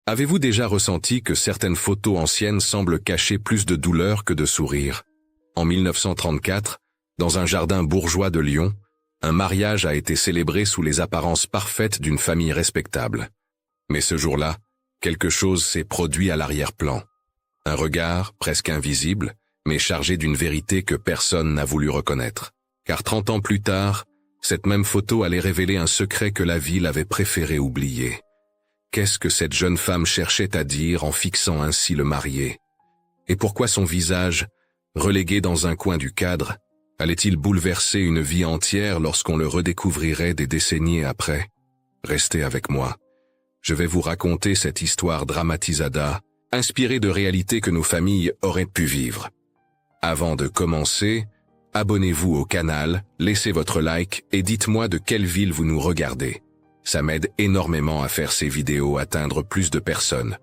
Avez-vous déjà ressenti que certaines photos anciennes semblent cacher plus de douleur que de sourire? En 1934, dans un jardin bourgeois de Lyon, un mariage a été célébré sous les apparences parfaites d'une famille respectable. Mais ce jour-là, quelque chose s'est produit à l'arrière-plan. Un regard, presque invisible, mais chargé d'une vérité que personne n'a voulu reconnaître. Car 30 ans plus tard, cette même photo allait révéler un secret que la ville avait préféré oublier. Qu'est-ce que cette jeune femme cherchait à dire en fixant ainsi le marié? Et pourquoi son visage, relégué dans un coin du cadre, allait-il bouleverser une vie entière lorsqu'on le redécouvrirait des décennies après? Restez avec moi. Je vais vous raconter cette histoire dramatisada, inspirée de réalités que nos familles auraient pu vivre. Avant de commencer, abonnez-vous au canal, laissez votre like et dites-moi de quelle ville vous nous regardez. Ça m'aide énormément à faire ces vidéos atteindre plus de personnes.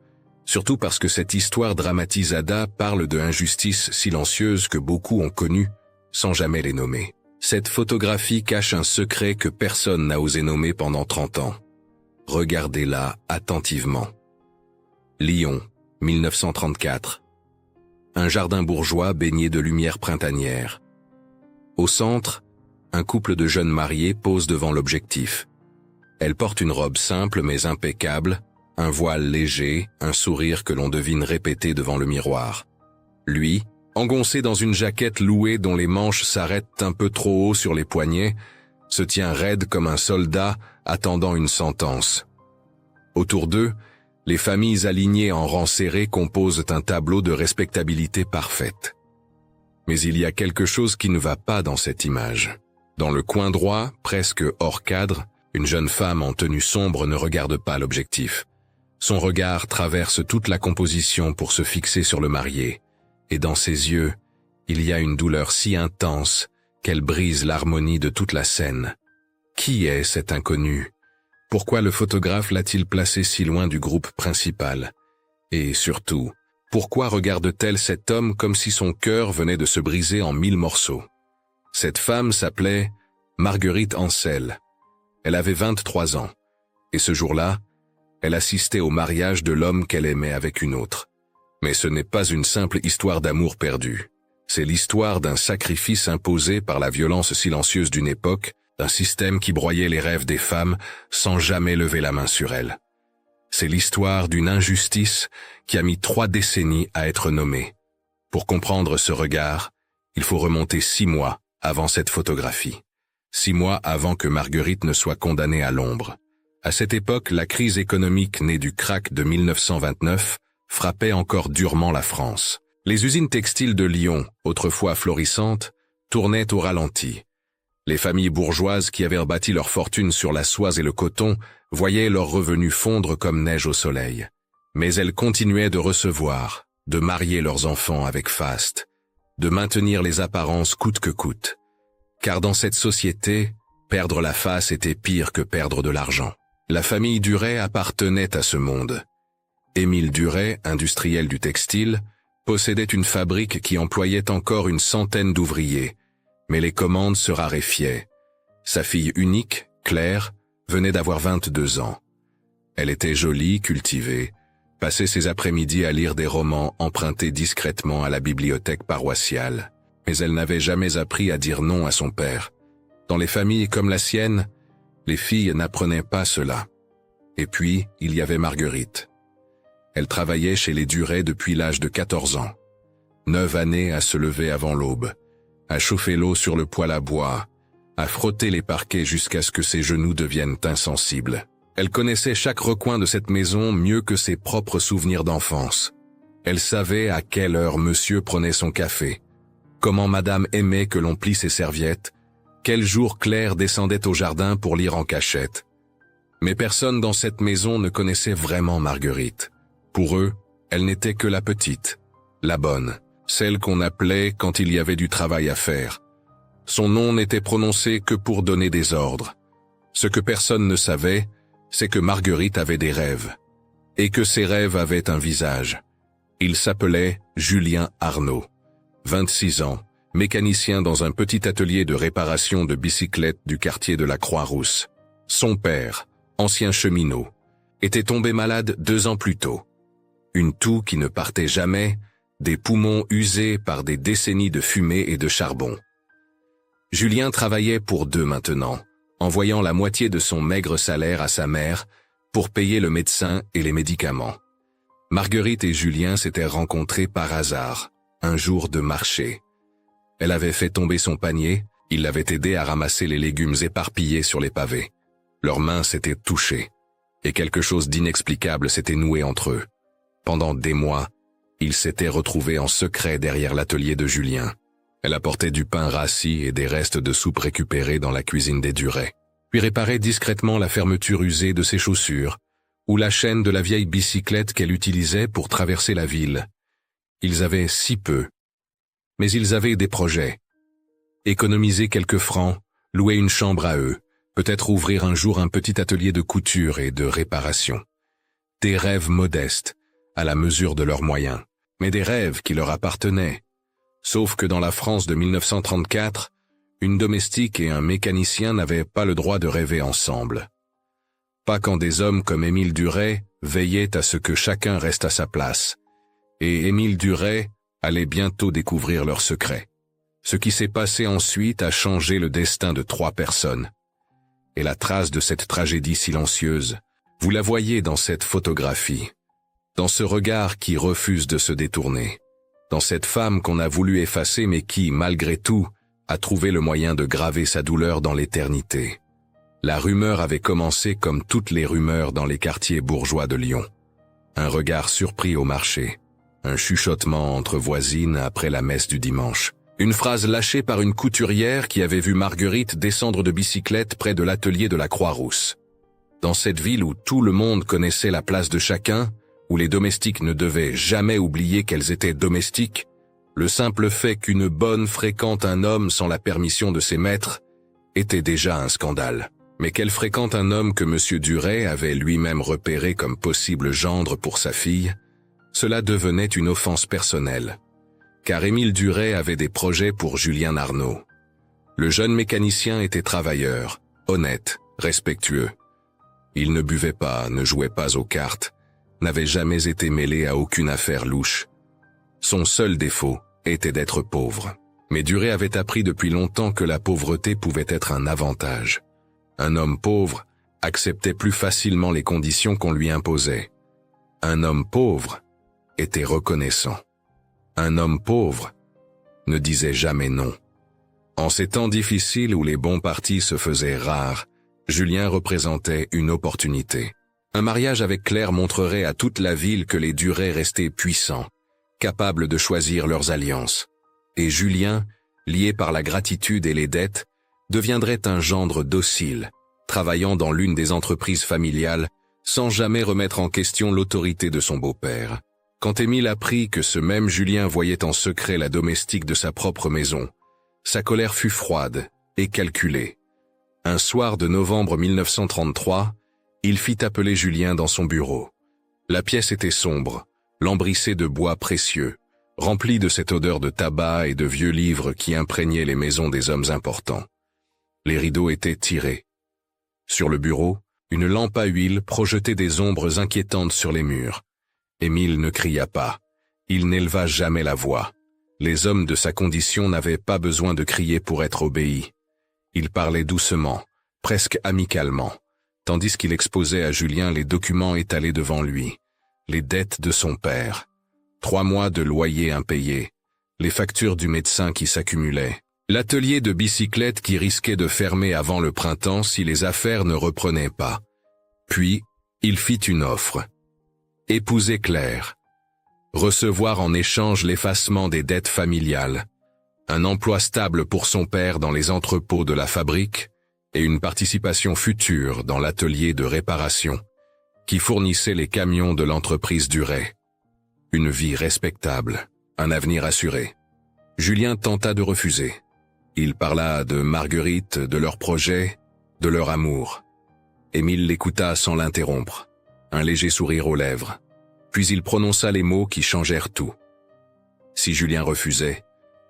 Surtout parce que cette histoire dramatisada parle de injustices silencieuses que beaucoup ont connues, sans jamais les nommer. Cette photographie cache un secret que personne n'a osé nommer pendant 30 ans. Regardez-la attentivement. Lyon, 1934. Un jardin bourgeois baigné de lumière printanière. Au centre, un couple de jeunes mariés pose devant l'objectif. Elle porte une robe simple mais impeccable, un voile léger, un sourire que l'on devine répété devant le miroir. Lui, engoncé dans une jaquette louée dont les manches s'arrêtent un peu trop haut sur les poignets, se tient raide comme un soldat attendant une sentence. Autour d'eux, les familles alignées en rang serré composent un tableau de respectabilité parfaite. Mais il y a quelque chose qui ne va pas dans cette image. Dans le coin droit, presque hors cadre, une jeune femme en tenue sombre ne regarde pas l'objectif. Son regard traverse toute la composition pour se fixer sur le marié, et dans ses yeux, il y a une douleur si intense qu'elle brise l'harmonie de toute la scène. Qui est cet inconnu? Pourquoi le photographe l'a-t-il placé si loin du groupe principal? Et surtout, pourquoi regarde-t-elle cet homme comme si son cœur venait de se briser en 1000 morceaux? Cette femme s'appelait Marguerite Ancel. Elle avait 23 ans, et ce jour-là, elle assistait au mariage de l'homme qu'elle aimait avec une autre. Mais ce n'est pas une simple histoire d'amour perdu. C'est l'histoire d'un sacrifice imposé par la violence silencieuse d'une époque, d'un système qui broyait les rêves des femmes sans jamais lever la main sur elles. C'est l'histoire d'une injustice qui a mis 3 décennies à être nommée. Pour comprendre ce regard, il faut remonter 6 mois avant cette photographie. 6 mois avant que Marguerite ne soit condamnée à l'ombre. À cette époque, la crise économique née du krach de 1929 frappait encore durement la France. Les usines textiles de Lyon, autrefois florissantes, tournaient au ralenti. Les familles bourgeoises qui avaient bâti leur fortune sur la soie et le coton voyaient leurs revenus fondre comme neige au soleil. Mais elles continuaient de recevoir, de marier leurs enfants avec faste, de maintenir les apparences coûte que coûte. Car dans cette société, perdre la face était pire que perdre de l'argent. La famille Duret appartenait à ce monde. Émile Duret, industriel du textile, possédait une fabrique qui employait encore une centaine d'ouvriers, mais les commandes se raréfiaient. Sa fille unique, Claire, venait d'avoir 22 ans. Elle était jolie, cultivée, passait ses après-midi à lire des romans empruntés discrètement à la bibliothèque paroissiale. Mais elle n'avait jamais appris à dire non à son père. Dans les familles comme la sienne, les filles n'apprenaient pas cela. Et puis, il y avait Marguerite. Elle travaillait chez les Duret depuis l'âge de 14 ans. 9 années à se lever avant l'aube, à chauffer l'eau sur le poêle à bois, à frotter les parquets jusqu'à ce que ses genoux deviennent insensibles. Elle connaissait chaque recoin de cette maison mieux que ses propres souvenirs d'enfance. Elle savait à quelle heure monsieur prenait son café, comment madame aimait que l'on plie ses serviettes, quel jour Claire descendait au jardin pour lire en cachette. Mais personne dans cette maison ne connaissait vraiment Marguerite. Pour eux, elle n'était que la petite, la bonne, celle qu'on appelait quand il y avait du travail à faire. Son nom n'était prononcé que pour donner des ordres. Ce que personne ne savait, c'est que Marguerite avait des rêves, et que ces rêves avaient un visage. Il s'appelait Julien Arnaud. 26 ans, mécanicien dans un petit atelier de réparation de bicyclettes du quartier de la Croix-Rousse. Son père, ancien cheminot, était tombé malade 2 ans plus tôt. Une toux qui ne partait jamais, des poumons usés par des décennies de fumée et de charbon. Julien travaillait pour 2 maintenant, envoyant la moitié de son maigre salaire à sa mère pour payer le médecin et les médicaments. Marguerite et Julien s'étaient rencontrés par hasard, un jour de marché. Elle avait fait tomber son panier, il l'avait aidé à ramasser les légumes éparpillés sur les pavés. Leurs mains s'étaient touchées, et quelque chose d'inexplicable s'était noué entre eux. Pendant des mois, ils s'étaient retrouvés en secret derrière l'atelier de Julien. Elle apportait du pain rassis et des restes de soupe récupérés dans la cuisine des Duret, puis réparait discrètement la fermeture usée de ses chaussures, ou la chaîne de la vieille bicyclette qu'elle utilisait pour traverser la ville. Ils avaient si peu. Mais ils avaient des projets. Économiser quelques francs, louer une chambre à eux, peut-être ouvrir un jour un petit atelier de couture et de réparation. Des rêves modestes, à la mesure de leurs moyens, mais des rêves qui leur appartenaient. Sauf que dans la France de 1934, une domestique et un mécanicien n'avaient pas le droit de rêver ensemble. Pas quand des hommes comme Émile Duret veillaient à ce que chacun reste à sa place. Et Émile Duret allait bientôt découvrir leur secret. Ce qui s'est passé ensuite a changé le destin de 3 personnes. Et la trace de cette tragédie silencieuse, vous la voyez dans cette photographie, dans ce regard qui refuse de se détourner, dans cette femme qu'on a voulu effacer mais qui, malgré tout, a trouvé le moyen de graver sa douleur dans l'éternité. La rumeur avait commencé comme toutes les rumeurs dans les quartiers bourgeois de Lyon. Un regard surpris au marché, un chuchotement entre voisines après la messe du dimanche, une phrase lâchée par une couturière qui avait vu Marguerite descendre de bicyclette près de l'atelier de la Croix-Rousse. Dans cette ville où tout le monde connaissait la place de chacun, où les domestiques ne devaient jamais oublier qu'elles étaient domestiques, le simple fait qu'une bonne fréquente un homme sans la permission de ses maîtres était déjà un scandale. Mais qu'elle fréquente un homme que M. Duret avait lui-même repéré comme possible gendre pour sa fille, cela devenait une offense personnelle. Car Émile Duret avait des projets pour Julien Arnaud. Le jeune mécanicien était travailleur, honnête, respectueux. Il ne buvait pas, ne jouait pas aux cartes, n'avait jamais été mêlé à aucune affaire louche. Son seul défaut était d'être pauvre. Mais Duret avait appris depuis longtemps que la pauvreté pouvait être un avantage. Un homme pauvre acceptait plus facilement les conditions qu'on lui imposait. Un homme pauvre était reconnaissant. Un homme pauvre ne disait jamais non. En ces temps difficiles où les bons partis se faisaient rares, Julien représentait une opportunité. Un mariage avec Claire montrerait à toute la ville que les Duret restaient puissants, capables de choisir leurs alliances. Et Julien, lié par la gratitude et les dettes, deviendrait un gendre docile, travaillant dans l'une des entreprises familiales, sans jamais remettre en question l'autorité de son beau-père. Quand Émile apprit que ce même Julien voyait en secret la domestique de sa propre maison, sa colère fut froide et calculée. Un soir de novembre 1933, il fit appeler Julien dans son bureau. La pièce était sombre, lambrissée de bois précieux, remplie de cette odeur de tabac et de vieux livres qui imprégnaient les maisons des hommes importants. Les rideaux étaient tirés. Sur le bureau, une lampe à huile projetait des ombres inquiétantes sur les murs. Émile ne cria pas. Il n'éleva jamais la voix. Les hommes de sa condition n'avaient pas besoin de crier pour être obéis. Il parlait doucement, presque amicalement, tandis qu'il exposait à Julien les documents étalés devant lui, les dettes de son père, 3 mois de loyer impayés, les factures du médecin qui s'accumulaient, l'atelier de bicyclette qui risquait de fermer avant le printemps si les affaires ne reprenaient pas. Puis, il fit une offre. Épouser Claire. Recevoir en échange l'effacement des dettes familiales, un emploi stable pour son père dans les entrepôts de la fabrique et une participation future dans l'atelier de réparation qui fournissait les camions de l'entreprise Duret. Une vie respectable, un avenir assuré. Julien tenta de refuser. Il parla de Marguerite, de leurs projets, de leur amour. Émile l'écouta sans l'interrompre, un léger sourire aux lèvres. Puis il prononça les mots qui changèrent tout. Si Julien refusait,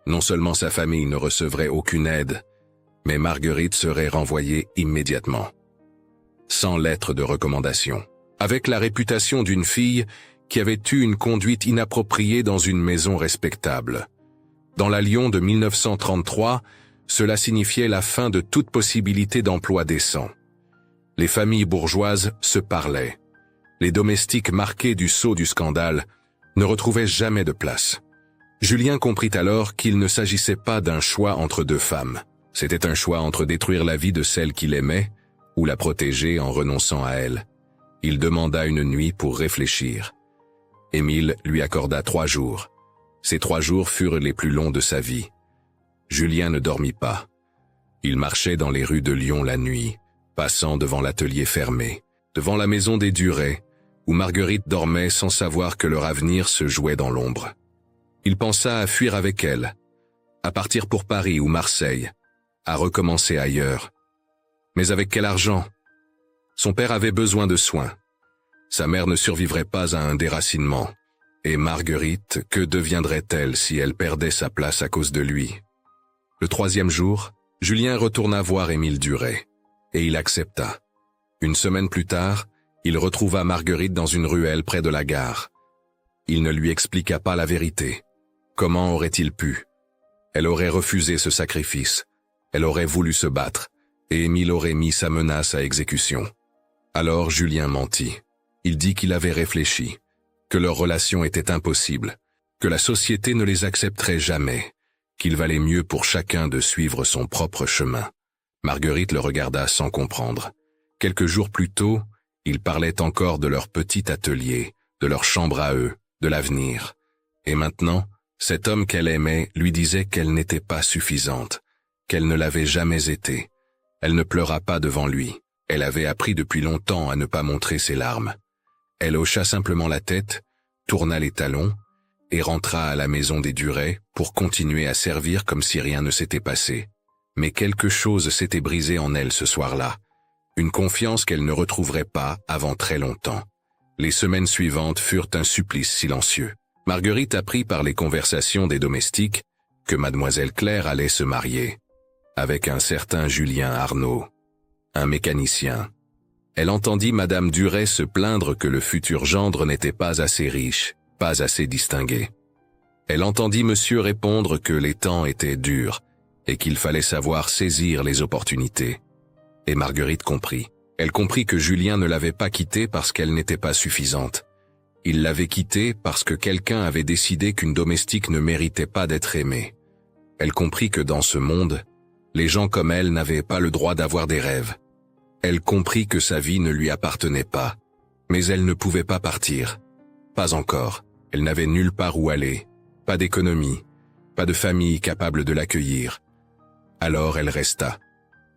non seulement sa famille ne recevrait aucune aide, mais Marguerite serait renvoyée immédiatement. Sans lettre de recommandation. avec la réputation d'une fille qui avait eu une conduite inappropriée dans une maison respectable. Dans la Lyon de 1933, cela signifiait la fin de toute possibilité d'emploi décent. Les familles bourgeoises se parlaient. Les domestiques marqués du sceau du scandale ne retrouvaient jamais de place. Julien comprit alors qu'il ne s'agissait pas d'un choix entre deux femmes. C'était un choix entre détruire la vie de celle qu'il aimait ou la protéger en renonçant à elle. Il demanda une nuit pour réfléchir. Émile lui accorda 3 jours. Ces 3 jours furent les plus longs de sa vie. Julien ne dormit pas. Il marchait dans les rues de Lyon la nuit, passant devant l'atelier fermé, devant la maison des Duret, où Marguerite dormait sans savoir que leur avenir se jouait dans l'ombre. Il pensa à fuir avec elle, à partir pour Paris ou Marseille, à recommencer ailleurs. Mais avec quel argent? Son père avait besoin de soins. Sa mère ne survivrait pas à un déracinement. Et Marguerite, que deviendrait-elle si elle perdait sa place à cause de lui? Le 3e jour, Julien retourna voir Émile Duret, et il accepta. Une semaine plus tard, il retrouva Marguerite dans une ruelle près de la gare. Il ne lui expliqua pas la vérité. Comment aurait-il pu? Elle aurait refusé ce sacrifice. Elle aurait voulu se battre, et Émile aurait mis sa menace à exécution. Alors Julien mentit. Il dit qu'il avait réfléchi, que leur relation était impossible, que la société ne les accepterait jamais, qu'il valait mieux pour chacun de suivre son propre chemin. Marguerite le regarda sans comprendre. Quelques jours plus tôt, ils parlaient encore de leur petit atelier, de leur chambre à eux, de l'avenir. Et maintenant, cet homme qu'elle aimait lui disait qu'elle n'était pas suffisante, qu'elle ne l'avait jamais été. Elle ne pleura pas devant lui. Elle avait appris depuis longtemps à ne pas montrer ses larmes. Elle hocha simplement la tête, tourna les talons, et rentra à la maison des Duret pour continuer à servir comme si rien ne s'était passé. Mais quelque chose s'était brisé en elle ce soir-là. Une confiance qu'elle ne retrouverait pas avant très longtemps. Les semaines suivantes furent un supplice silencieux. Marguerite apprit par les conversations des domestiques que mademoiselle Claire allait se marier avec un certain Julien Arnaud, un mécanicien. Elle entendit madame Duret se plaindre que le futur gendre n'était pas assez riche, pas assez distingué. Elle entendit monsieur répondre que les temps étaient durs et qu'il fallait savoir saisir les opportunités. Et Marguerite comprit. Elle comprit que Julien ne l'avait pas quittée parce qu'elle n'était pas suffisante. Il l'avait quittée parce que quelqu'un avait décidé qu'une domestique ne méritait pas d'être aimée. Elle comprit que dans ce monde, les gens comme elle n'avaient pas le droit d'avoir des rêves. Elle comprit que sa vie ne lui appartenait pas, mais elle ne pouvait pas partir. Pas encore. Elle n'avait nulle part où aller, pas d'économie, pas de famille capable de l'accueillir. Alors elle resta,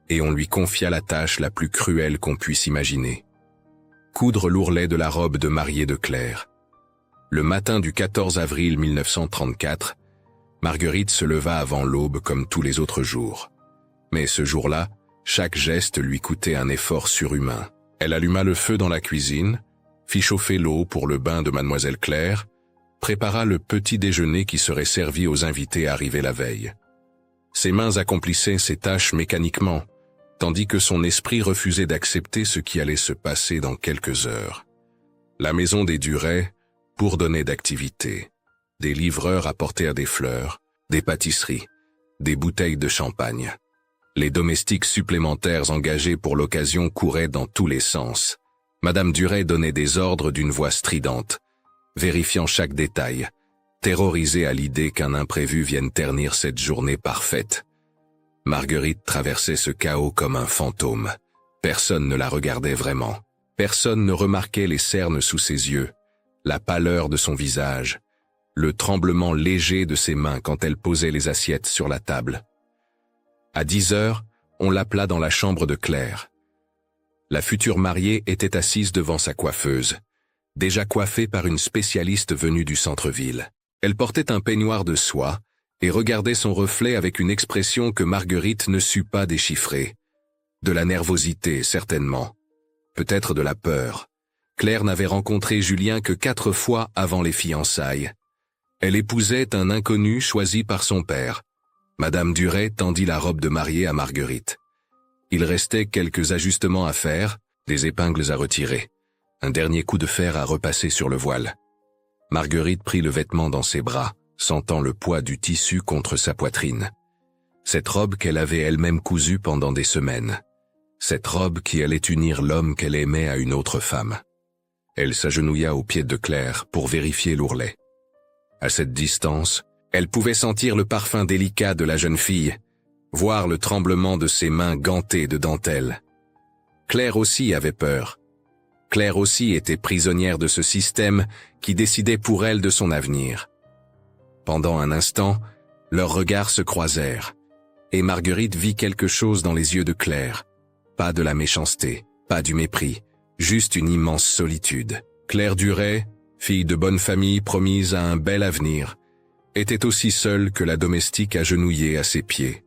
et on lui confia la tâche la plus cruelle qu'on puisse imaginer. Coudre l'ourlet de la robe de mariée de Claire. Le matin du 14 avril 1934, Marguerite se leva avant l'aube comme tous les autres jours. Mais ce jour-là, chaque geste lui coûtait un effort surhumain. Elle alluma le feu dans la cuisine, fit chauffer l'eau pour le bain de mademoiselle Claire, prépara le petit déjeuner qui serait servi aux invités arrivés la veille. Ses mains accomplissaient ces tâches mécaniquement, tandis que son esprit refusait d'accepter ce qui allait se passer dans quelques heures. La maison des Duret bourdonnait d'activité. Des livreurs apportèrent des fleurs, des pâtisseries, des bouteilles de champagne. Les domestiques supplémentaires engagés pour l'occasion couraient dans tous les sens. Madame Duret donnait des ordres d'une voix stridente, vérifiant chaque détail, terrorisée à l'idée qu'un imprévu vienne ternir cette journée parfaite. Marguerite traversait ce chaos comme un fantôme. Personne ne la regardait vraiment. Personne ne remarquait les cernes sous ses yeux, la pâleur de son visage, le tremblement léger de ses mains quand elle posait les assiettes sur la table. À 10 heures, on l'appela dans la chambre de Claire. La future mariée était assise devant sa coiffeuse, déjà coiffée par une spécialiste venue du centre-ville. Elle portait un peignoir de soie et regardait son reflet avec une expression que Marguerite ne sut pas déchiffrer. De la nervosité, certainement. Peut-être de la peur. Claire n'avait rencontré Julien que 4 fois avant les fiançailles. Elle épousait un inconnu choisi par son père. Madame Duret tendit la robe de mariée à Marguerite. Il restait quelques ajustements à faire, des épingles à retirer. Un dernier coup de fer a repassé sur le voile. Marguerite prit le vêtement dans ses bras, sentant le poids du tissu contre sa poitrine. Cette robe qu'elle avait elle-même cousue pendant des semaines. Cette robe qui allait unir l'homme qu'elle aimait à une autre femme. Elle s'agenouilla aux pieds de Claire pour vérifier l'ourlet. À cette distance, elle pouvait sentir le parfum délicat de la jeune fille, voir le tremblement de ses mains gantées de dentelle. Claire aussi avait peur. Claire aussi était prisonnière de ce système qui décidait pour elle de son avenir. Pendant un instant, leurs regards se croisèrent, et Marguerite vit quelque chose dans les yeux de Claire. Pas de la méchanceté, pas du mépris, juste une immense solitude. Claire Duret, fille de bonne famille promise à un bel avenir, était aussi seule que la domestique agenouillée à ses pieds.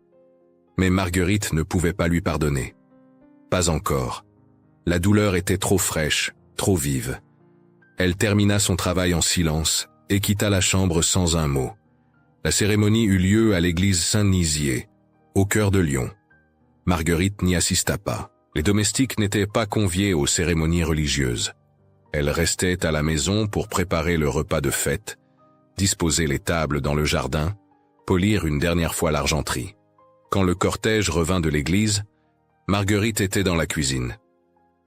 Mais Marguerite ne pouvait pas lui pardonner. Pas encore. La douleur était trop fraîche, trop vive. Elle termina son travail en silence et quitta la chambre sans un mot. La cérémonie eut lieu à l'église Saint-Nizier, au cœur de Lyon. Marguerite n'y assista pas. Les domestiques n'étaient pas conviés aux cérémonies religieuses. Elle restait à la maison pour préparer le repas de fête, disposer les tables dans le jardin, polir une dernière fois l'argenterie. Quand le cortège revint de l'église, Marguerite était dans la cuisine.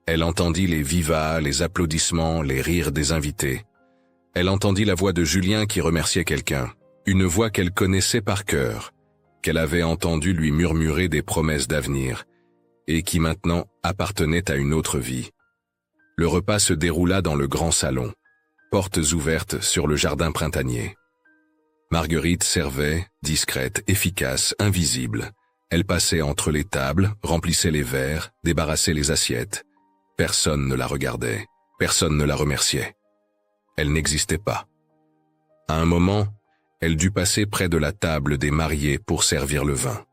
Elle entendit les vivas, les applaudissements, les rires des invités. Elle entendit la voix de Julien qui remerciait quelqu'un, une voix qu'elle connaissait par cœur, qu'elle avait entendu lui murmurer des promesses d'avenir, et qui maintenant appartenait à une autre vie. Le repas se déroula dans le grand salon, portes ouvertes sur le jardin printanier. Marguerite servait, discrète, efficace, invisible. Elle passait entre les tables, remplissait les verres, débarrassait les assiettes. Personne ne la regardait, personne ne la remerciait. Elle n'existait pas. À un moment, elle dut passer près de la table des mariés pour servir le vin.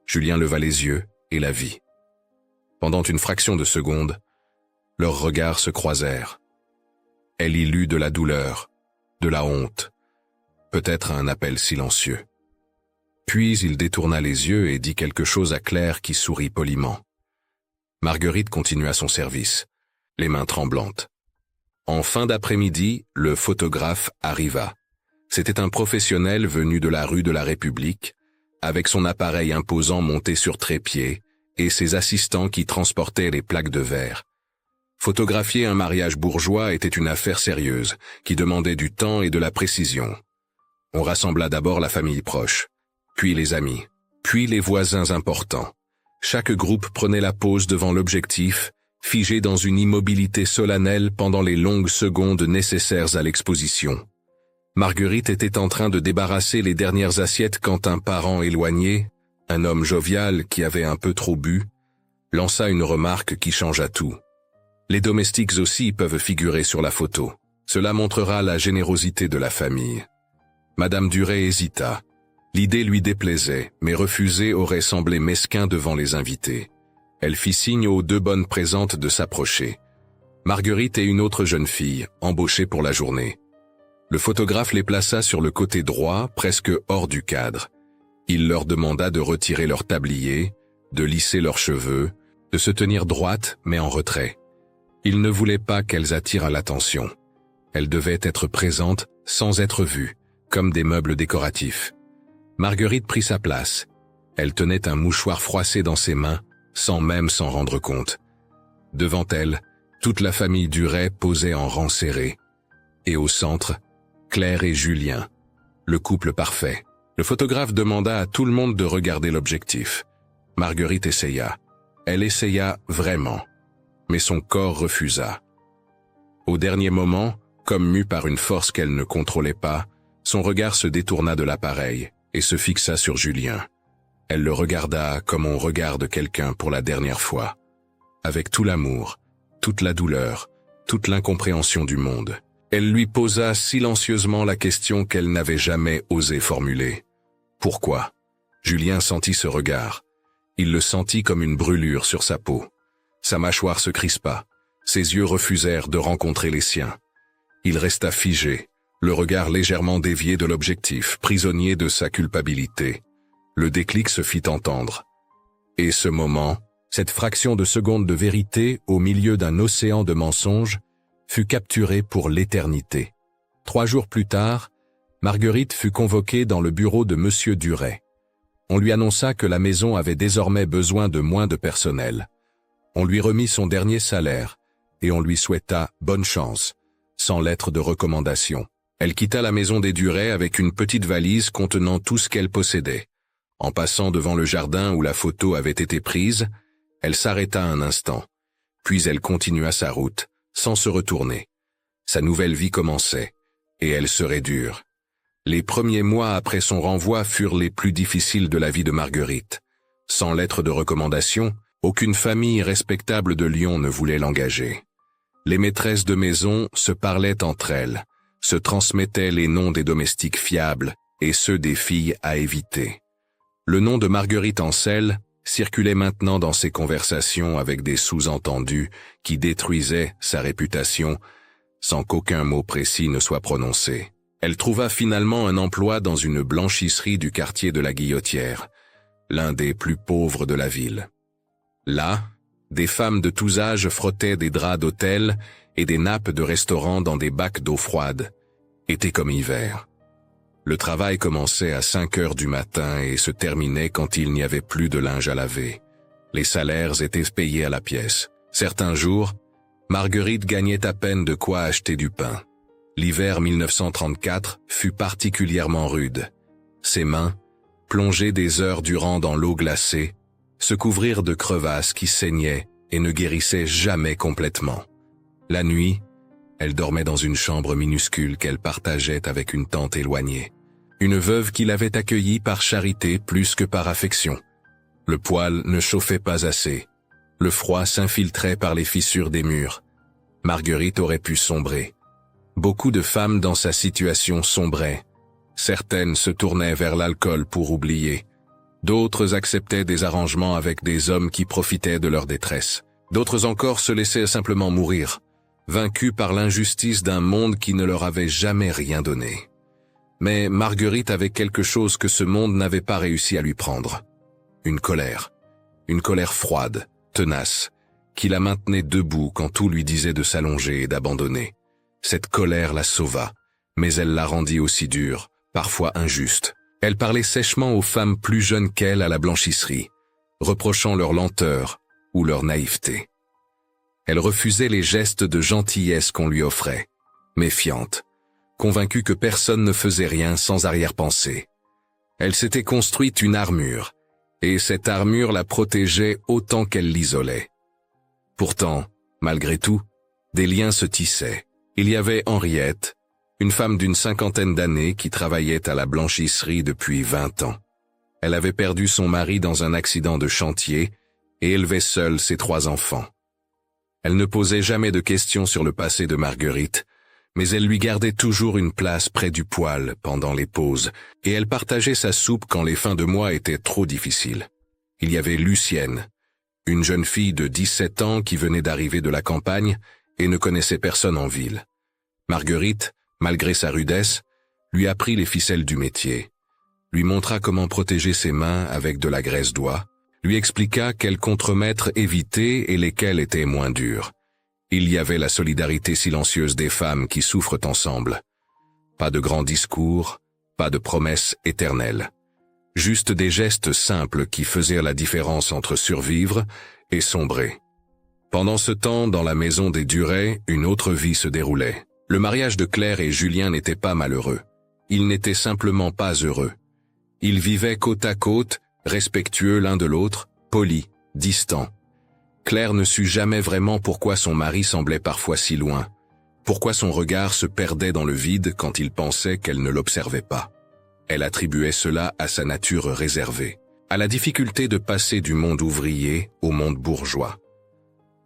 Julien leva les yeux et la vit. Pendant une fraction de seconde, leurs regards se croisèrent. Elle y lut de la douleur, de la honte, peut-être un appel silencieux. Puis il détourna les yeux et dit quelque chose à Claire qui sourit poliment. Marguerite continua son service, les mains tremblantes. En fin d'après-midi, le photographe arriva. C'était un professionnel venu de la rue de la République, avec son appareil imposant monté sur trépied et ses assistants qui transportaient les plaques de verre. Photographier un mariage bourgeois était une affaire sérieuse, qui demandait du temps et de la précision. On rassembla d'abord la famille proche, puis les amis, puis les voisins importants. Chaque groupe prenait la pose devant l'objectif, figé dans une immobilité solennelle pendant les longues secondes nécessaires à l'exposition. Marguerite était en train de débarrasser les dernières assiettes quand un parent éloigné, un homme jovial qui avait un peu trop bu, lança une remarque qui changea tout. Les domestiques aussi peuvent figurer sur la photo. Cela montrera la générosité de la famille. Madame Duret hésita. L'idée lui déplaisait, mais refuser aurait semblé mesquin devant les invités. Elle fit signe aux deux bonnes présentes de s'approcher. Marguerite et une autre jeune fille, embauchées pour la journée. Le photographe les plaça sur le côté droit, presque hors du cadre. Il leur demanda de retirer leur tablier, de lisser leurs cheveux, de se tenir droites mais en retrait. Il ne voulait pas qu'elles attirent l'attention. Elles devaient être présentes sans être vues, comme des meubles décoratifs. Marguerite prit sa place. Elle tenait un mouchoir froissé dans ses mains, sans même s'en rendre compte. Devant elle, toute la famille Duret posait en rang serré. Et au centre, Claire et Julien, le couple parfait. Le photographe demanda à tout le monde de regarder l'objectif. Marguerite essaya. Elle essaya vraiment. Mais son corps refusa. Au dernier moment, comme mue par une force qu'elle ne contrôlait pas, son regard se détourna de l'appareil et se fixa sur Julien. Elle le regarda comme on regarde quelqu'un pour la dernière fois, avec tout l'amour, toute la douleur, toute l'incompréhension du monde. Elle lui posa silencieusement la question qu'elle n'avait jamais osé formuler. Pourquoi? Julien sentit ce regard. Il le sentit comme une brûlure sur sa peau. Sa mâchoire se crispa. Ses yeux refusèrent de rencontrer les siens. Il resta figé, le regard légèrement dévié de l'objectif, prisonnier de sa culpabilité. Le déclic se fit entendre. Et ce moment, Cette fraction de seconde de vérité, au milieu d'un océan de mensonges, fut capturée pour l'éternité. 3 jours plus tard, Marguerite fut convoquée dans le bureau de Monsieur Duret. On lui annonça que la maison avait désormais besoin de moins de personnel. On lui remit son dernier salaire, et on lui souhaita bonne chance, sans lettre de recommandation. Elle quitta la maison des Duret avec une petite valise contenant tout ce qu'elle possédait. En passant devant le jardin où la photo avait été prise, elle s'arrêta un instant, puis elle continua sa route, sans se retourner. Sa nouvelle vie commençait, et elle serait dure. Les premiers mois après son renvoi furent les plus difficiles de la vie de Marguerite. Sans lettre de recommandation, aucune famille respectable de Lyon ne voulait l'engager. Les maîtresses de maison se parlaient entre elles, se transmettaient les noms des domestiques fiables et ceux des filles à éviter. Le nom de Marguerite Ancel circulait maintenant dans ses conversations avec des sous-entendus qui détruisaient sa réputation sans qu'aucun mot précis ne soit prononcé. Elle trouva finalement un emploi dans une blanchisserie du quartier de la Guillotière, l'un des plus pauvres de la ville. Là, des femmes de tous âges frottaient des draps d'hôtel et des nappes de restaurant dans des bacs d'eau froide, été comme hiver. Le travail commençait à 5 heures du matin et se terminait quand il n'y avait plus de linge à laver. Les salaires étaient payés à la pièce. Certains jours, Marguerite gagnait à peine de quoi acheter du pain. L'hiver 1934 fut particulièrement rude. Ses mains, plongées des heures durant dans l'eau glacée, se couvrirent de crevasses qui saignaient et ne guérissaient jamais complètement. La nuit, elle dormait dans une chambre minuscule qu'elle partageait avec une tante éloignée, une veuve qui l'avait accueillie par charité plus que par affection. Le poêle ne chauffait pas assez. Le froid s'infiltrait par les fissures des murs. Marguerite aurait pu sombrer. Beaucoup de femmes dans sa situation sombraient. Certaines se tournaient vers l'alcool pour oublier. D'autres acceptaient des arrangements avec des hommes qui profitaient de leur détresse. D'autres encore se laissaient simplement mourir, vaincus par l'injustice d'un monde qui ne leur avait jamais rien donné. Mais Marguerite avait quelque chose que ce monde n'avait pas réussi à lui prendre. Une colère froide, tenace, qui la maintenait debout quand tout lui disait de s'allonger et d'abandonner. Cette colère la sauva, mais elle la rendit aussi dure, parfois injuste. Elle parlait sèchement aux femmes plus jeunes qu'elle à la blanchisserie, reprochant leur lenteur ou leur naïveté. Elle refusait les gestes de gentillesse qu'on lui offrait, méfiante, convaincue que personne ne faisait rien sans arrière-pensée. Elle s'était construite une armure, et cette armure la protégeait autant qu'elle l'isolait. Pourtant, malgré tout, des liens se tissaient. Il y avait Henriette, une femme d'une 50aine d'années qui travaillait à la blanchisserie depuis 20 ans. Elle avait perdu son mari dans un accident de chantier et élevait seule ses 3 enfants. Elle ne posait jamais de questions sur le passé de Marguerite, mais elle lui gardait toujours une place près du poêle pendant les pauses, et elle partageait sa soupe quand les fins de mois étaient trop difficiles. Il y avait Lucienne, une jeune fille de 17 ans qui venait d'arriver de la campagne et ne connaissait personne en ville. Marguerite, malgré sa rudesse, lui apprit les ficelles du métier, lui montra comment protéger ses mains avec de la graisse d'oie, lui expliqua quels contremaîtres éviter et lesquels étaient moins durs. Il y avait la solidarité silencieuse des femmes qui souffrent ensemble. Pas de grands discours, pas de promesses éternelles. Juste des gestes simples qui faisaient la différence entre survivre et sombrer. Pendant ce temps, dans la maison des Duret, une autre vie se déroulait. Le mariage de Claire et Julien n'était pas malheureux. Ils n'étaient simplement pas heureux. Ils vivaient côte à côte, respectueux l'un de l'autre, polis, distants. Claire ne sut jamais vraiment pourquoi son mari semblait parfois si loin, pourquoi son regard se perdait dans le vide quand il pensait qu'elle ne l'observait pas. Elle attribuait cela à sa nature réservée, à la difficulté de passer du monde ouvrier au monde bourgeois.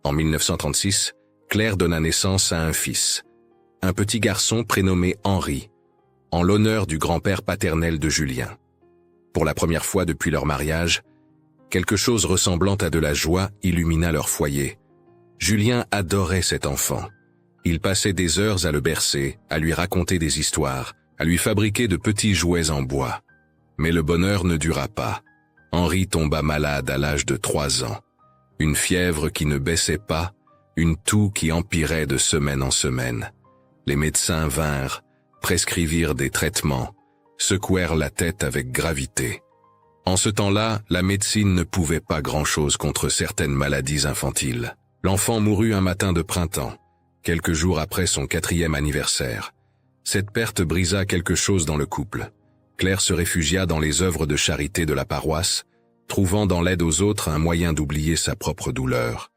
En 1936, Claire donna naissance à un fils, un petit garçon prénommé Henri, en l'honneur du grand-père paternel de Julien. Pour la première fois depuis leur mariage, quelque chose ressemblant à de la joie illumina leur foyer. Julien adorait cet enfant. Il passait des heures à le bercer, à lui raconter des histoires, à lui fabriquer de petits jouets en bois. Mais le bonheur ne dura pas. Henri tomba malade à l'âge de 3 ans. Une fièvre qui ne baissait pas, une toux qui empirait de semaine en semaine. Les médecins vinrent, prescrivirent des traitements, secouèrent la tête avec gravité. En ce temps-là, la médecine ne pouvait pas grand-chose contre certaines maladies infantiles. L'enfant mourut un matin de printemps, quelques jours après son 4e anniversaire. Cette perte brisa quelque chose dans le couple. Claire se réfugia dans les œuvres de charité de la paroisse, trouvant dans l'aide aux autres un moyen d'oublier sa propre douleur.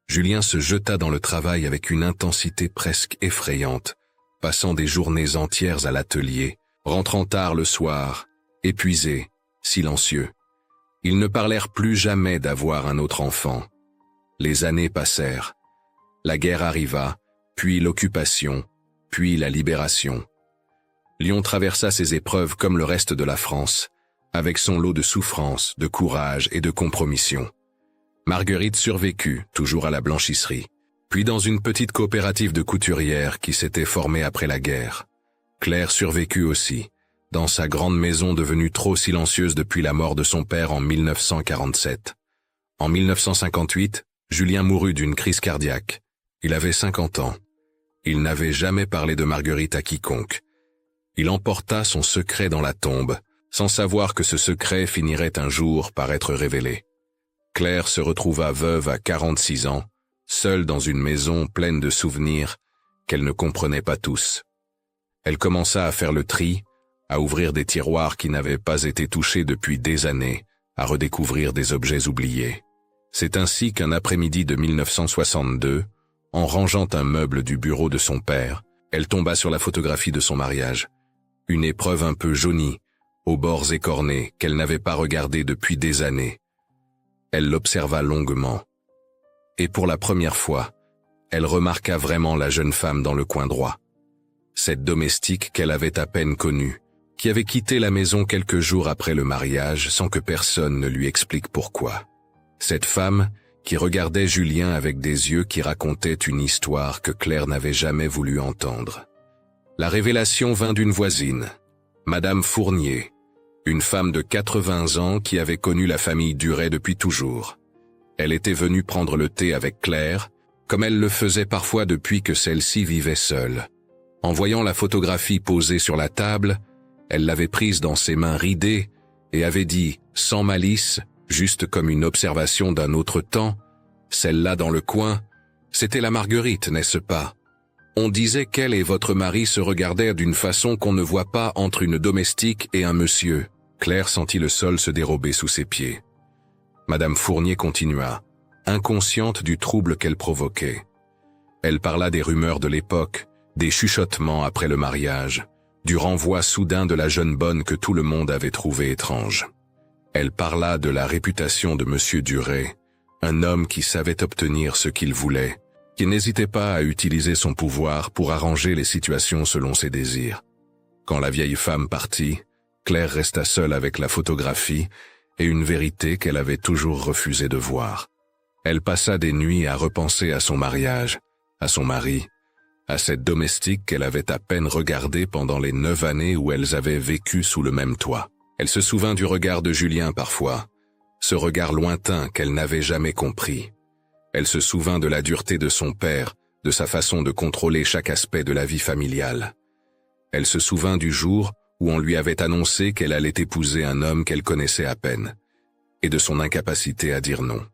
Julien se jeta dans le travail avec une intensité presque effrayante, passant des journées entières à l'atelier, rentrant tard le soir, épuisé, silencieux. Ils ne parlèrent plus jamais d'avoir un autre enfant. Les années passèrent. La guerre arriva, puis l'occupation, puis la libération. Lyon traversa ces épreuves comme le reste de la France, avec son lot de souffrances, de courage et de compromission. Marguerite survécut, toujours à la blanchisserie, puis dans une petite coopérative de couturières qui s'était formée après la guerre. Claire survécut aussi, dans sa grande maison devenue trop silencieuse depuis la mort de son père en 1947. En 1958, Julien mourut d'une crise cardiaque. Il avait 50 ans. Il n'avait jamais parlé de Marguerite à quiconque. Il emporta son secret dans la tombe, sans savoir que ce secret finirait un jour par être révélé. Claire se retrouva veuve à 46 ans, seule dans une maison pleine de souvenirs qu'elle ne comprenait pas tous. Elle commença à faire le tri, à ouvrir des tiroirs qui n'avaient pas été touchés depuis des années, à redécouvrir des objets oubliés. C'est ainsi qu'un après-midi de 1962, en rangeant un meuble du bureau de son père, elle tomba sur la photographie de son mariage. Une épreuve un peu jaunie, aux bords écornés, qu'elle n'avait pas regardée depuis des années. Elle l'observa longuement. Et pour la première fois, elle remarqua vraiment la jeune femme dans le coin droit. Cette domestique qu'elle avait à peine connue, qui avait quitté la maison quelques jours après le mariage sans que personne ne lui explique pourquoi. Cette femme qui regardait Julien avec des yeux qui racontaient une histoire que Claire n'avait jamais voulu entendre. La révélation vint d'une voisine, Madame Fournier, une femme de 80 ans qui avait connu la famille Duret depuis toujours. Elle était venue prendre le thé avec Claire, comme elle le faisait parfois depuis que celle-ci vivait seule. En voyant la photographie posée sur la table, elle l'avait prise dans ses mains ridées et avait dit, sans malice, juste comme une observation d'un autre temps, « Celle-là dans le coin, c'était la Marguerite, n'est-ce pas ? On disait qu'elle et votre mari se regardèrent d'une façon qu'on ne voit pas entre une domestique et un monsieur. » Claire sentit le sol se dérober sous ses pieds. Madame Fournier continua, inconsciente du trouble qu'elle provoquait. Elle parla des rumeurs de l'époque, des chuchotements après le mariage, du renvoi soudain de la jeune bonne que tout le monde avait trouvé étrange. Elle parla de la réputation de Monsieur Duret, un homme qui savait obtenir ce qu'il voulait, qui n'hésitait pas à utiliser son pouvoir pour arranger les situations selon ses désirs. Quand la vieille femme partit, Claire resta seule avec la photographie et une vérité qu'elle avait toujours refusé de voir. Elle passa des nuits à repenser à son mariage, à son mari, à cette domestique qu'elle avait à peine regardée pendant les 9 années où elles avaient vécu sous le même toit. Elle se souvint du regard de Julien parfois, ce regard lointain qu'elle n'avait jamais compris. Elle se souvint de la dureté de son père, de sa façon de contrôler chaque aspect de la vie familiale. Elle se souvint du jour où on lui avait annoncé qu'elle allait épouser un homme qu'elle connaissait à peine, et de son incapacité à dire non.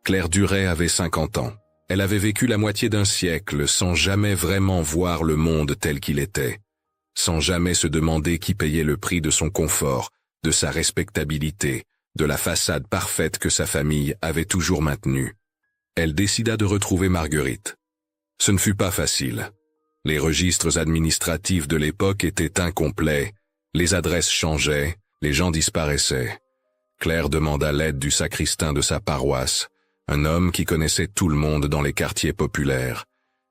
Claire Duret avait 50 ans. Elle avait vécu la moitié d'un siècle sans jamais vraiment voir le monde tel qu'il était, sans jamais se demander qui payait le prix de son confort, de sa respectabilité, de la façade parfaite que sa famille avait toujours maintenue. Elle décida de retrouver Marguerite. Ce ne fut pas facile. Les registres administratifs de l'époque étaient incomplets, les adresses changeaient, les gens disparaissaient. Claire demanda l'aide du sacristain de sa paroisse, un homme qui connaissait tout le monde dans les quartiers populaires.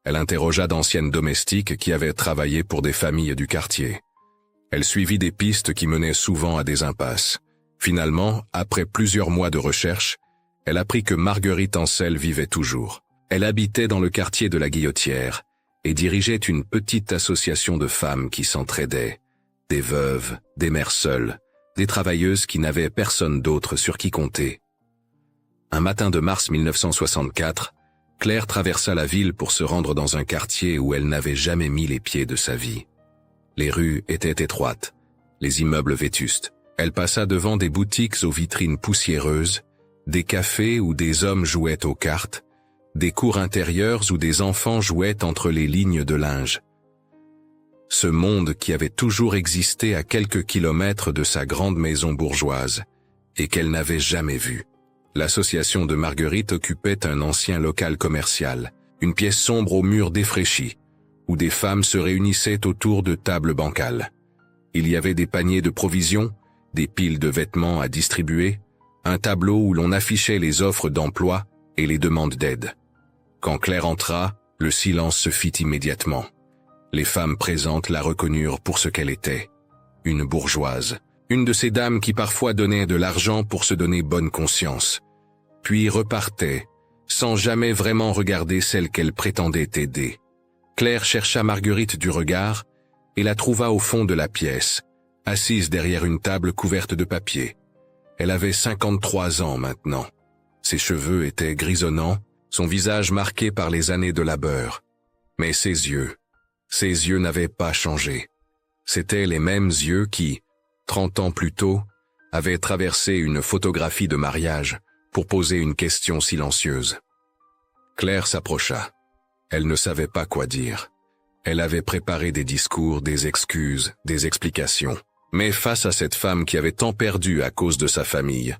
Elle interrogea d'anciennes domestiques qui avaient travaillé pour des familles du quartier. Elle suivit des pistes qui menaient souvent à des impasses. Finalement, après plusieurs mois de recherche, elle apprit que Marguerite Ancel vivait toujours. Elle habitait dans le quartier de la Guillotière et dirigeait une petite association de femmes qui s'entraidaient, des veuves, des mères seules, des travailleuses qui n'avaient personne d'autre sur qui compter. Un matin de mars 1964, Claire traversa la ville pour se rendre dans un quartier où elle n'avait jamais mis les pieds de sa vie. Les rues étaient étroites, les immeubles vétustes. Elle passa devant des boutiques aux vitrines poussiéreuses, des cafés où des hommes jouaient aux cartes, des cours intérieures où des enfants jouaient entre les lignes de linge. Ce monde qui avait toujours existé à quelques kilomètres de sa grande maison bourgeoise, et qu'elle n'avait jamais vu. L'association de Marguerite occupait un ancien local commercial, une pièce sombre aux murs défraîchis, où des femmes se réunissaient autour de tables bancales. Il y avait des paniers de provisions, des piles de vêtements à distribuer, un tableau où l'on affichait les offres d'emploi et les demandes d'aide. Quand Claire entra, le silence se fit immédiatement. Les femmes présentes la reconnurent pour ce qu'elle était, une bourgeoise, une de ces dames qui parfois donnaient de l'argent pour se donner bonne conscience, puis repartaient, sans jamais vraiment regarder celle qu'elle prétendait aider. Claire chercha Marguerite du regard et la trouva au fond de la pièce, assise derrière une table couverte de papier. Elle avait 53 ans maintenant. Ses cheveux étaient grisonnants, son visage marqué par les années de labeur. Mais ses yeux n'avaient pas changé. C'étaient les mêmes yeux qui, 30 ans plus tôt, avaient traversé une photographie de mariage pour poser une question silencieuse. Claire s'approcha. Elle ne savait pas quoi dire. Elle avait préparé des discours, des excuses, des explications. Mais face à cette femme qui avait tant perdu à cause de sa famille,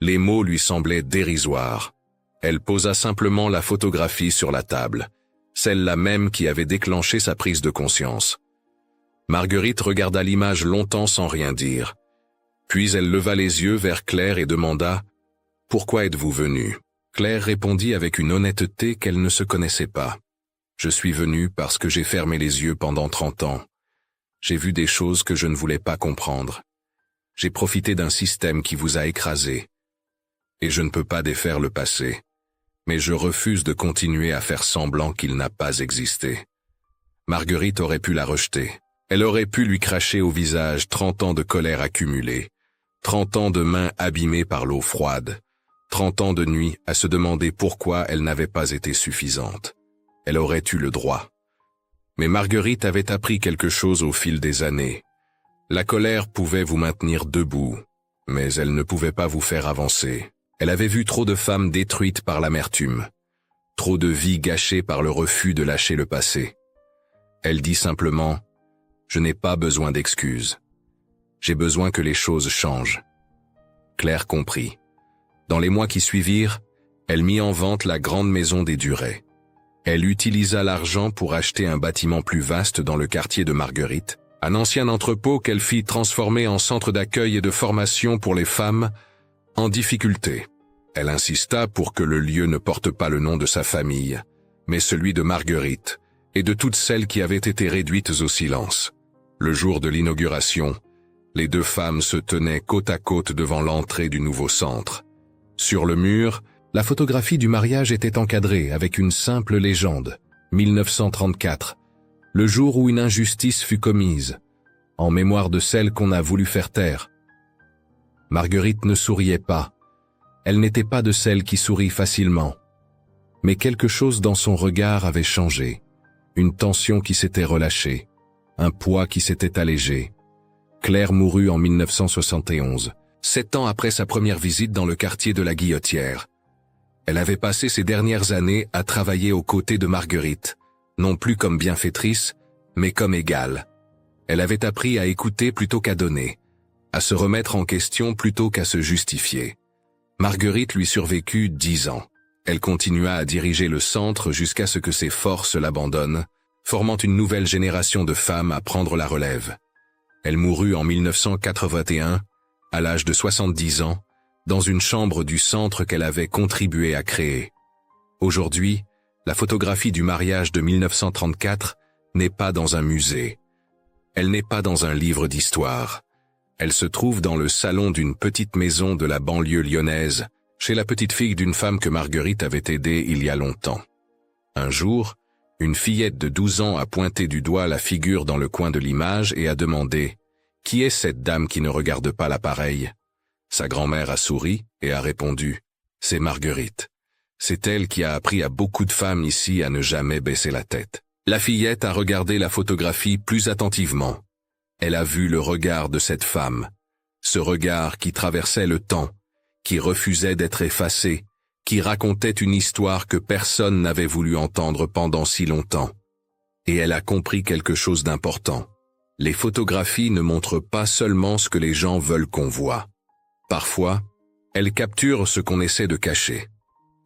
les mots lui semblaient dérisoires. Elle posa simplement la photographie sur la table, celle-là même qui avait déclenché sa prise de conscience. Marguerite regarda l'image longtemps sans rien dire. Puis elle leva les yeux vers Claire et demanda « Pourquoi êtes-vous venue ?» Claire répondit avec une honnêteté qu'elle ne se connaissait pas. « Je suis venue parce que j'ai fermé les yeux pendant 30 ans. J'ai vu des choses que je ne voulais pas comprendre. J'ai profité d'un système qui vous a écrasé. Et je ne peux pas défaire le passé. Mais je refuse de continuer à faire semblant qu'il n'a pas existé. » Marguerite aurait pu la rejeter. Elle aurait pu lui cracher au visage 30 ans de colère accumulée, 30 ans de mains abîmées par l'eau froide, 30 ans de nuits à se demander pourquoi elle n'avait pas été suffisante. Elle aurait eu le droit. Mais Marguerite avait appris quelque chose au fil des années. La colère pouvait vous maintenir debout, mais elle ne pouvait pas vous faire avancer. Elle avait vu trop de femmes détruites par l'amertume, trop de vies gâchées par le refus de lâcher le passé. Elle dit simplement « Je n'ai pas besoin d'excuses. J'ai besoin que les choses changent. » Claire comprit. Dans les mois qui suivirent, elle mit en vente la grande maison des Duret. Elle utilisa l'argent pour acheter un bâtiment plus vaste dans le quartier de Marguerite, un ancien entrepôt qu'elle fit transformer en centre d'accueil et de formation pour les femmes en difficulté. Elle insista pour que le lieu ne porte pas le nom de sa famille, mais celui de Marguerite et de toutes celles qui avaient été réduites au silence. Le jour de l'inauguration, les deux femmes se tenaient côte à côte devant l'entrée du nouveau centre. Sur le mur, la photographie du mariage était encadrée avec une simple légende, 1934, le jour où une injustice fut commise, en mémoire de celle qu'on a voulu faire taire. Marguerite ne souriait pas. Elle n'était pas de celles qui sourient facilement. Mais quelque chose dans son regard avait changé, une tension qui s'était relâchée, un poids qui s'était allégé. Claire mourut en 1971, 7 ans après sa première visite dans le quartier de la Guillotière. Elle avait passé ses dernières années à travailler aux côtés de Marguerite, non plus comme bienfaitrice, mais comme égale. Elle avait appris à écouter plutôt qu'à donner, à se remettre en question plutôt qu'à se justifier. Marguerite lui survécut 10 ans. Elle continua à diriger le centre jusqu'à ce que ses forces l'abandonnent, formant une nouvelle génération de femmes à prendre la relève. Elle mourut en 1981, à l'âge de 70 ans, dans une chambre du centre qu'elle avait contribué à créer. Aujourd'hui, la photographie du mariage de 1934 n'est pas dans un musée. Elle n'est pas dans un livre d'histoire. Elle se trouve dans le salon d'une petite maison de la banlieue lyonnaise, chez la petite fille d'une femme que Marguerite avait aidée il y a longtemps. Un jour, une fillette de 12 ans a pointé du doigt la figure dans le coin de l'image et a demandé « Qui est cette dame qui ne regarde pas l'appareil ?» Sa grand-mère a souri et a répondu C'est Marguerite. C'est elle qui a appris à beaucoup de femmes ici à ne jamais baisser la tête. La fillette a regardé la photographie plus attentivement. Elle a vu le regard de cette femme. Ce regard qui traversait le temps, qui refusait d'être effacé, qui racontait une histoire que personne n'avait voulu entendre pendant si longtemps. Et elle a compris quelque chose d'important. Les photographies ne montrent pas seulement ce que les gens veulent qu'on voie. Parfois, elles capturent ce qu'on essaie de cacher.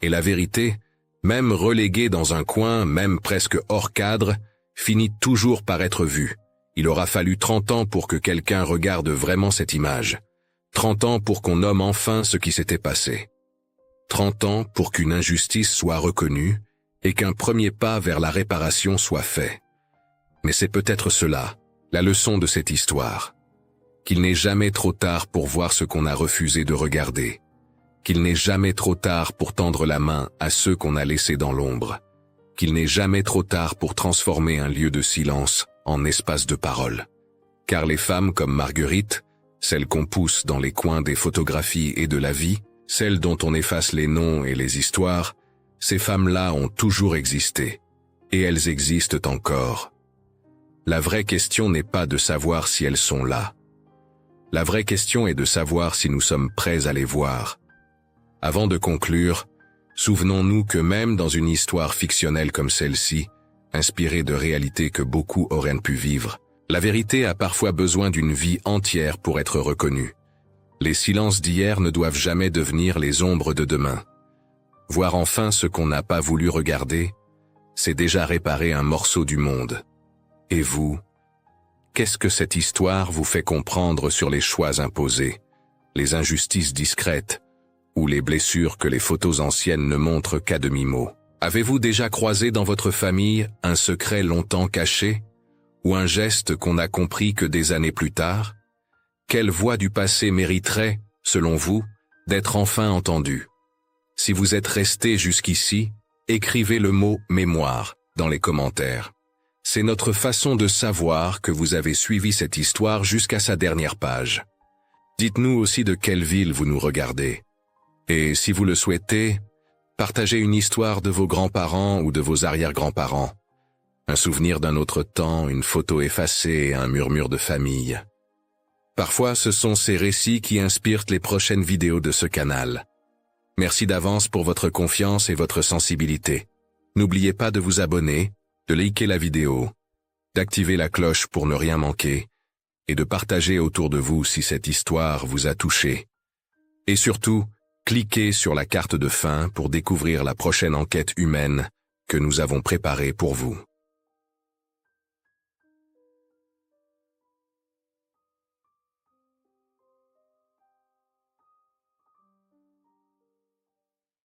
Et la vérité, même reléguée dans un coin, même presque hors cadre, finit toujours par être vue. Il aura fallu 30 ans pour que quelqu'un regarde vraiment cette image. 30 ans pour qu'on nomme enfin ce qui s'était passé. 30 ans pour qu'une injustice soit reconnue et qu'un premier pas vers la réparation soit fait. Mais c'est peut-être cela, la leçon de cette histoire. Qu'il n'est jamais trop tard pour voir ce qu'on a refusé de regarder. Qu'il n'est jamais trop tard pour tendre la main à ceux qu'on a laissés dans l'ombre. Qu'il n'est jamais trop tard pour transformer un lieu de silence en espace de parole. Car les femmes comme Marguerite, celles qu'on pousse dans les coins des photographies et de la vie, celles dont on efface les noms et les histoires, ces femmes-là ont toujours existé. Et elles existent encore. La vraie question n'est pas de savoir si elles sont là. La vraie question est de savoir si nous sommes prêts à les voir. Avant de conclure, souvenons-nous que même dans une histoire fictionnelle comme celle-ci, inspirée de réalités que beaucoup auraient pu vivre, la vérité a parfois besoin d'une vie entière pour être reconnue. Les silences d'hier ne doivent jamais devenir les ombres de demain. Voir enfin ce qu'on n'a pas voulu regarder, c'est déjà réparer un morceau du monde. Et vous, qu'est-ce que cette histoire vous fait comprendre sur les choix imposés, les injustices discrètes, ou les blessures que les photos anciennes ne montrent qu'à demi-mot? Avez-vous déjà croisé dans votre famille un secret longtemps caché, ou un geste qu'on n'a compris que des années plus tard? Quelle voix du passé mériterait, selon vous, d'être enfin entendue? Si vous êtes resté jusqu'ici, écrivez le mot « mémoire » dans les commentaires. C'est notre façon de savoir que vous avez suivi cette histoire jusqu'à sa dernière page. Dites-nous aussi de quelle ville vous nous regardez. Et si vous le souhaitez, partagez une histoire de vos grands-parents ou de vos arrière-grands-parents. Un souvenir d'un autre temps, une photo effacée, un murmure de famille. Parfois, ce sont ces récits qui inspirent les prochaines vidéos de ce canal. Merci d'avance pour votre confiance et votre sensibilité. N'oubliez pas de vous abonner, de liker la vidéo, d'activer la cloche pour ne rien manquer, et de partager autour de vous si cette histoire vous a touché. Et surtout, cliquez sur la carte de fin pour découvrir la prochaine enquête humaine que nous avons préparée pour vous.